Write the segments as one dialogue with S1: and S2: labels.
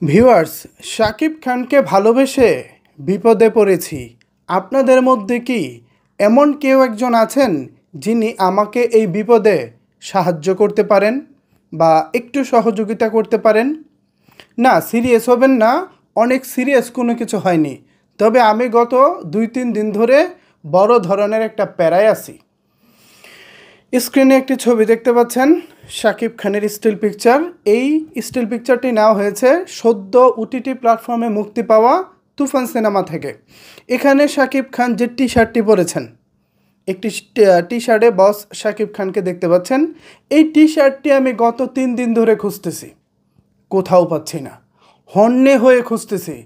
S1: Viewers, Shakib খানকে ভালোবেসে বিপদে পড়েছি। আপনাদের মধ্যে কি এমন কেউ একজন আছেন যিনি আমাকে এই বিপদে সাহায্য করতে পারেন বা একটু সহযোগিতা করতে পারেন? না, সিরিয়াস হবেন না, অনেক সিরিয়াস কোনো কিছু হয়নি। তবে আমি গত 2-3 দিন ধরে বড় ধরনের একটা প্যারায় আছি। স্ক্রিনে একটি ছবি দেখতে পাচ্ছেন, শাকিব খানের স্টিল পিকচার। এই স্টিল পিকচারটি নেওয়া হয়েছে সদ্য ওটিটি প্ল্যাটফর্মে মুক্তি পাওয়া তুফান সিনেমা থেকে। এখানে শাকিব খান যে টি শার্টটি পরেছেন, একটি টি শার্টে বস শাকিব খানকে দেখতে পাচ্ছেন। এই টি শার্টটি আমি গত 3 দিন ধরে খুঁজতেছি, কোথাও পাচ্ছি না, হন্যে হয়ে খুঁজতেছি।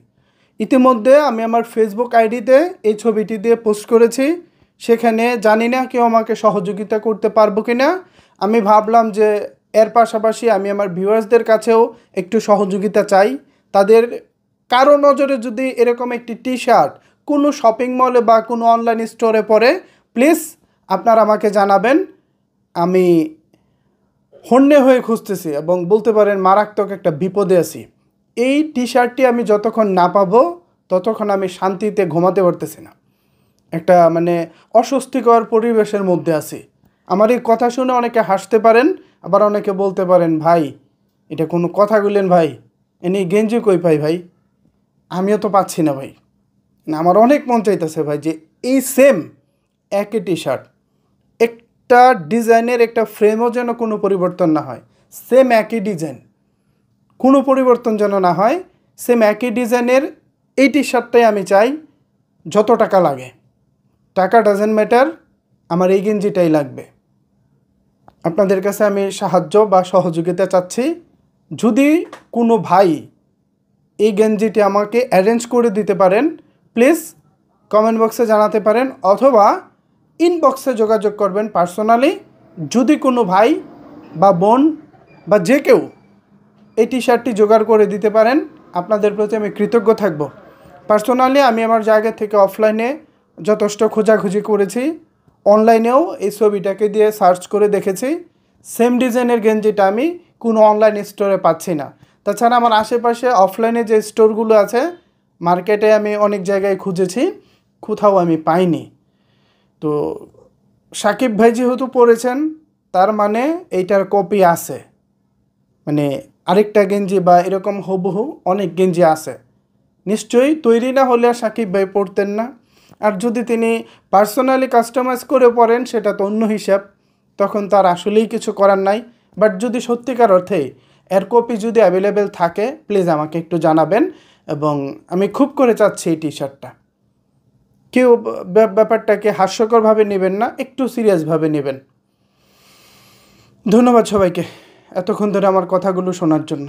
S1: ইতিমধ্যে আমি আমার ফেসবুক আইডিতে এই ছবিটি দিয়ে পোস্ট করেছি। সেখানে জানি না কেউ আমাকে সহযোগিতা করতে পারবো কি না। আমি ভাবলাম যে এর পাশাপাশি আমি আমার ভিউয়ার্সদের কাছেও একটু সহযোগিতা চাই। তাদের কারো নজরে যদি এরকম একটি টি শার্ট কোনো শপিং মলে বা কোনো অনলাইন স্টোরে পড়ে, প্লিজ আপনারা আমাকে জানাবেন। আমি হন্যে হয়ে খুঁজতেছি এবং বলতে পারেন মারাত্মক একটা বিপদে আছি। এই টি শার্টটি আমি যতক্ষণ না পাবো ততক্ষণ আমি শান্তিতে ঘুমাতে পারতেছি না। একটা অস্বস্তিকর পরিবেশের মধ্যে আছি। আমার এই কথা শুনে অনেকে হাসতে পারেন, আবার অনেকে বলতে পারেন, ভাই এটা কোনো কথা বললেন ভাই, এনে গেঞ্জি কই পাই ভাই? আমিও তো পাচ্ছি না ভাই। না, আমার অনেক মন চাইতেছে ভাই যে এই সেম একই টি শার্ট, একটা ডিজাইনের একটা ফ্রেমও যেন কোনো পরিবর্তন না হয়, সেম একই ডিজাইন, কোনো পরিবর্তন যেন না হয়, সেম একই ডিজাইনের এই টি শার্টটাই আমি চাই। যত টাকা লাগে, টাকা ডাজেন্ট ম্যাটার, আমার এই গেঞ্জিটাই লাগবে। আপনাদের কাছে আমি সাহায্য বা সহযোগিতা চাচ্ছি। যদি কোনো ভাই এই গেঞ্জিটি আমাকে অ্যারেঞ্জ করে দিতে পারেন, প্লিজ কমেন্ট বক্সে জানাতে পারেন, অথবা ইনবক্সে যোগাযোগ করবেন পার্সোনালি। যদি কোনো ভাই বা বোন বা যে কেউ এই টি শার্টটি জোগাড় করে দিতে পারেন, আপনাদের প্রতি আমি কৃতজ্ঞ থাকব। পার্সোনালি আমি আমার জায়গা থেকে অফলাইনে যথেষ্ট খোঁজাখুঁজি করেছি, অনলাইনেও এই ছবিটাকে দিয়ে সার্চ করে দেখেছি। সেম ডিজাইনের গেঞ্জিটা আমি কোনো অনলাইন স্টোরে পাচ্ছি না। তাছাড়া আমার আশেপাশে অফলাইনে যে স্টোরগুলো আছে, মার্কেটে আমি অনেক জায়গায় খুঁজেছি, কোথাও আমি পাইনি। তো শাকিব ভাই যেহেতু পরেছেন, তার মানে এইটার কপি আছে, আরেকটা গেঞ্জি বা এরকম হুবহু অনেক গেঞ্জি আছে। নিশ্চয়ই তৈরি না হলে শাকিব ভাই পরতেন না। আর যদি তিনি পার্সোনালি কাস্টমাইজ করে পরেন, সেটা তো অন্য হিসাব, তখন তার আসলেই কিছু করার নাই। বাট যদি সত্যিকার অর্থে এর কপি যদি অ্যাভেলেবেল থাকে, প্লিজ আমাকে একটু জানাবেন। এবং আমি খুব করে চাচ্ছি এই টি শার্টটা। কেউ ব্যাপারটাকে হাস্যকরভাবে নেবেন না, একটু সিরিয়াসভাবে নেবেন। ধন্যবাদ সবাইকে এতক্ষণ ধরে আমার কথাগুলো শোনার জন্য।